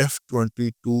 F-22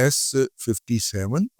S-57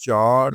4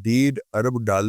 $1.5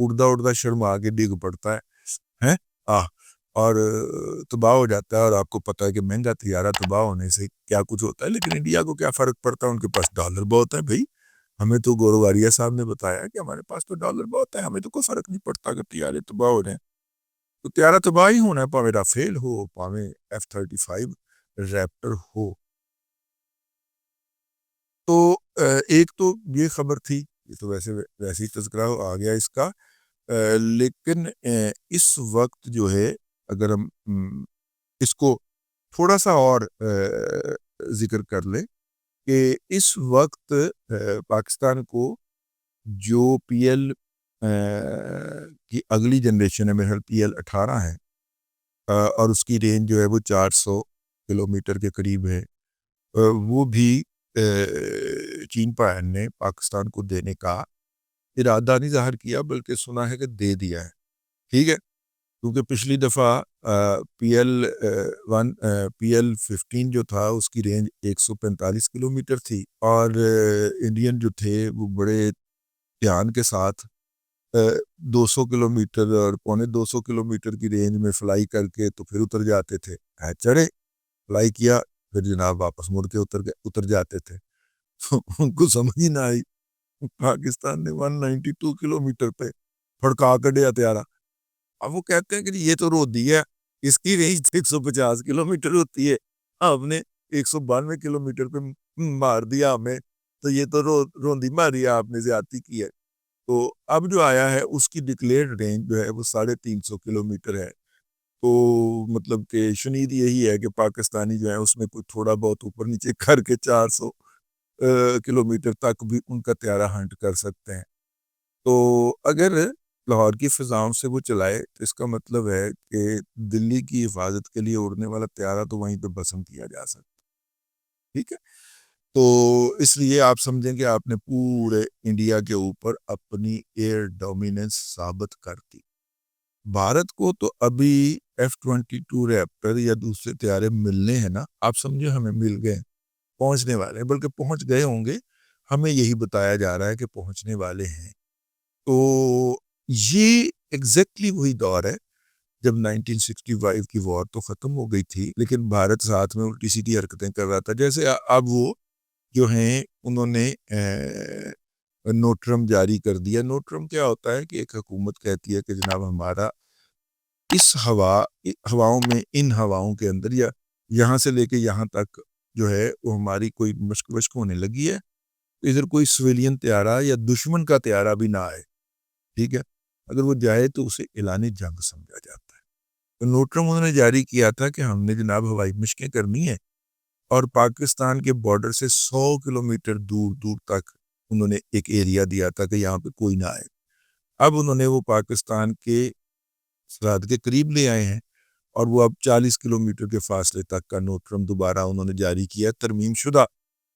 اڑتا اڑتا Sharma کے ڈگ پڑتا ہے اور تباہ ہو جاتا ہے. اور آپ کو پتہ ہے کہ مہنگا طیارہ تباہ ہونے سے کیا کچھ ہوتا ہے. لیکن انڈیا کو کیا فرق پڑتا ہے, ان کے پاس ڈالر بہت ہے بھائی. ہمیں تو گورواریہ صاحب نے بتایا کہ ہمارے پاس تو ڈالر بہت ہے, ہمیں تو کوئی فرق نہیں پڑتا کہ طیارے تباہ ہو رہے ہیں. تو طیارہ تباہ ہی ہونا ہے, پاویں رافیل ہو, پاویں F-35 ریپٹر ہو. تو ایک تو یہ خبر تھی, یہ تو ویسے ہی تذکرہ آ گیا اس کا. لیکن اس وقت جو ہے اگر ہم اس کو تھوڑا سا اور ذکر کر لیں کہ اس وقت پاکستان کو جو پی ایل کی اگلی جنریشن ہے, میرے خیال PL-18 ہے, اور اس کی رینج جو ہے وہ 400 کلومیٹر کے قریب ہے, وہ بھی چین پائن نے پاکستان کو دینے کا ارادہ نہیں ظاہر کیا, بلکہ سنا ہے کہ دے دیا ہے. ٹھیک ہے, کیونکہ پچھلی دفعہ PL-15 جو تھا اس کی رینج 145 کلومیٹر تھی, اور انڈین جو تھے وہ بڑے دھیان کے ساتھ 200 کلومیٹر اور 250 کلومیٹر کی رینج میں فلائی کر کے تو پھر اتر جاتے تھے. چڑھے, فلائی کیا, پھر جناب واپس مڑ کے اتر جاتے تھے. ان کو سمجھ ہی نہ آئی, پاکستان نے 192 کلومیٹر پہ پھڑکا کر دیا طیارہ. اب وہ کہتے ہیں کہ یہ تو رودی ہے, اس کی رینج 150 کلومیٹر ہوتی ہے, آپ نے 192 کلومیٹر پہ مار دیا ہمیں, تو یہ تو روندی ماری ہے, آپ نے زیادتی کی ہے. تو اب جو آیا ہے اس کی ڈکلیئرڈ رینج جو ہے وہ 350 کلومیٹر ہے. تو مطلب کہ شنید یہی ہے کہ پاکستانی جو ہے اس میں کوئی تھوڑا بہت اوپر نیچے کر کے 400 کلومیٹر تک بھی ان کا طیارہ ہنٹ کر سکتے ہیں. تو اگر لاہور کی فضاؤں سے وہ چلائے تو اس کا مطلب ہے کہ دلی کی حفاظت کے لیے اڑنے والا طیارہ تو وہیں پہ بسم کیا جا سکتا. ٹھیک ہے, تو اس لیے آپ سمجھیں کہ آپ نے پورے انڈیا کے اوپر اپنی ایئر ڈومیننس ثابت کر دی. بھارت کو تو ابھی F-22 ریپٹر یا دوسرے طیارے ملنے ہیں نا, آپ سمجھے ہمیں مل گئے, پہنچنے والے ہیں, بلکہ پہنچ گئے ہوں گے, ہمیں یہی بتایا جا رہا ہے کہ پہنچنے والے ہیں. تو یہ ایگزیکٹلی وہی دور ہے جب 1965 کی وار تو ختم ہو گئی تھی, لیکن بھارت ساتھ میں الٹی سیدھی حرکتیں کر رہا تھا. جیسے اب وہ جو ہیں انہوں نے نوٹرم جاری کر دیا. نوٹرم کیا ہوتا ہے کہ ایک حکومت کہتی ہے کہ جناب ہمارا اس ہواؤں میں, ان ہواؤں کے اندر یا یہاں سے لے کے یہاں تک جو ہے وہ ہماری کوئی مشق ہونے لگی ہے, ادھر کوئی سویلین طیارہ یا دشمن کا طیارہ بھی نہ آئے. ٹھیک ہے, اگر وہ جائے تو اسے اعلان جنگ سمجھا جاتا ہے. تو نوٹرم انہوں نے جاری کیا تھا کہ ہم نے جناب ہوائی مشقیں کرنی ہے, اور پاکستان کے بارڈر سے 100 کلومیٹر دور تک انہوں نے ایک ایریا دیا تھا کہ یہاں پہ کوئی نہ آئے. اب انہوں نے وہ پاکستان کے سرحد کے قریب لے آئے ہیں, اور وہ اب 40 کلومیٹر کے فاصلے تک کا نوٹرم دوبارہ انہوں نے جاری کیا, ترمیم شدہ,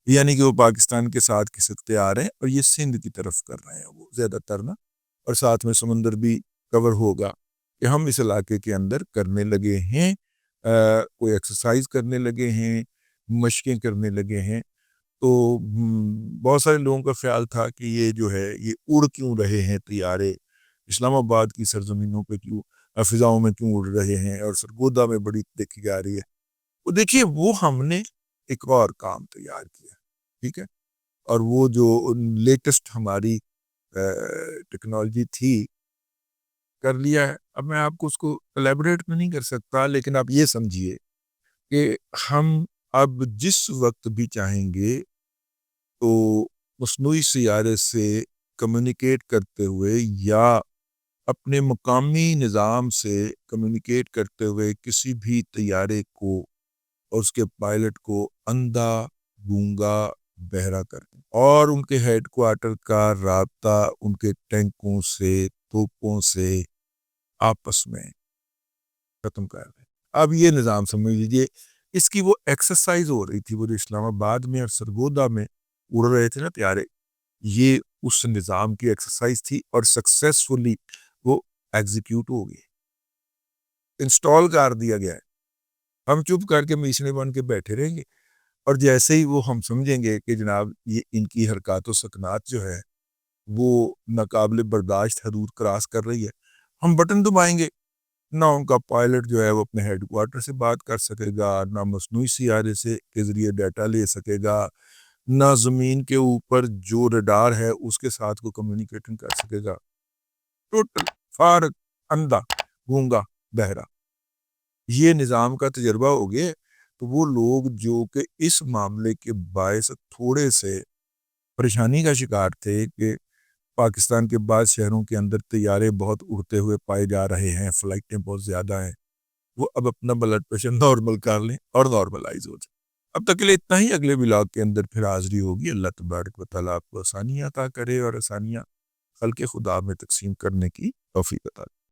یعنی کہ وہ پاکستان کے ساتھ کھسکتے آ رہے ہیں, اور یہ سندھ کی طرف کر رہے ہیں وہ زیادہ تر نا, اور ساتھ میں سمندر بھی کور ہوگا کہ ہم اس علاقے کے اندر کرنے لگے ہیں, کوئی ایکسرسائز کرنے لگے ہیں, مشقیں کرنے لگے ہیں. تو بہت سارے لوگوں کا خیال تھا کہ یہ جو ہے یہ اڑ کیوں رہے ہیں طیارے, اسلام آباد کی سرزمینوں پہ کیوں, فضاؤں میں کیوں اڑ رہے ہیں, اور سرگودا میں بڑی دیکھی جا رہی ہے. وہ دیکھیے وہ ہم نے ایک اور کام تیار کیا. ٹھیک ہے, اور وہ جو لیٹسٹ ہماری ٹیکنالوجی تھی کر لیا ہے. اب میں آپ کو اس کو الیبوریٹ نہیں کر سکتا, لیکن آپ یہ سمجھیے کہ ہم اب جس وقت بھی چاہیں گے تو مصنوعی سیارے سے کمیونیکیٹ کرتے ہوئے یا اپنے مقامی نظام سے کمیونیکیٹ کرتے ہوئے کسی بھی طیارے کو اور اس کے پائلٹ کو اندھا, گونگا, بہرا کر دیں, اور ان کے ہیڈ کوارٹر کا رابطہ ان کے ٹینکوں سے, توپوں سے آپس میں ختم کر دیں. اب یہ نظام سمجھ لیجیے, اس کی وہ ایکسرسائز ہو رہی تھی, وہ جو اسلام آباد میں اور سرگودا میں اڑ رہے تھے نا طیارے, یہ اس نظام کی ایکسرسائز تھی, اور سکسیسفلی وہ ایگزیکیوٹ ہو گئی, انسٹال کر دیا گیا ہے. ہم چپ کر کے میچنے بن کے بیٹھے رہیں گے, اور جیسے ہی وہ ہم سمجھیں گے کہ جناب یہ ان کی حرکات و سکنات جو ہے وہ ناقابل برداشت حدود کراس کر رہی ہے، ہم بٹن دبائیں گے، نہ ان کا پائلٹ جو ہے وہ اپنے ہیڈ کوارٹر سے بات کر سکے گا، نہ مصنوعی سیارے سے کے ذریعے ڈیٹا لے سکے گا، نہ زمین کے اوپر جو ریڈار ہے اس کے ساتھ کو کمیونیکیٹنگ کر سکے گا. ٹوٹل فارغ، اندھا، گونگا، بہرا. یہ نظام کا تجربہ ہو گیا. تو وہ لوگ جو کہ اس معاملے کے باعث تھوڑے سے پریشانی کا شکار تھے کہ پاکستان کے بعض شہروں کے اندر طیارے بہت اڑتے ہوئے پائے جا رہے ہیں، فلائٹیں بہت زیادہ ہیں، وہ اب اپنا بلڈ پریشر نارمل کر لیں اور نارملائز ہو جائے. اب تک کے لیے اتنا ہی. اگلے ولاگ کے اندر پھر حاضری ہوگی. اللہ تبارک و تعالیٰ آپ کو آسانیاں عطا کرے اور آسانیاں خلق خدا میں تقسیم کرنے کی توفیق عطا کرے.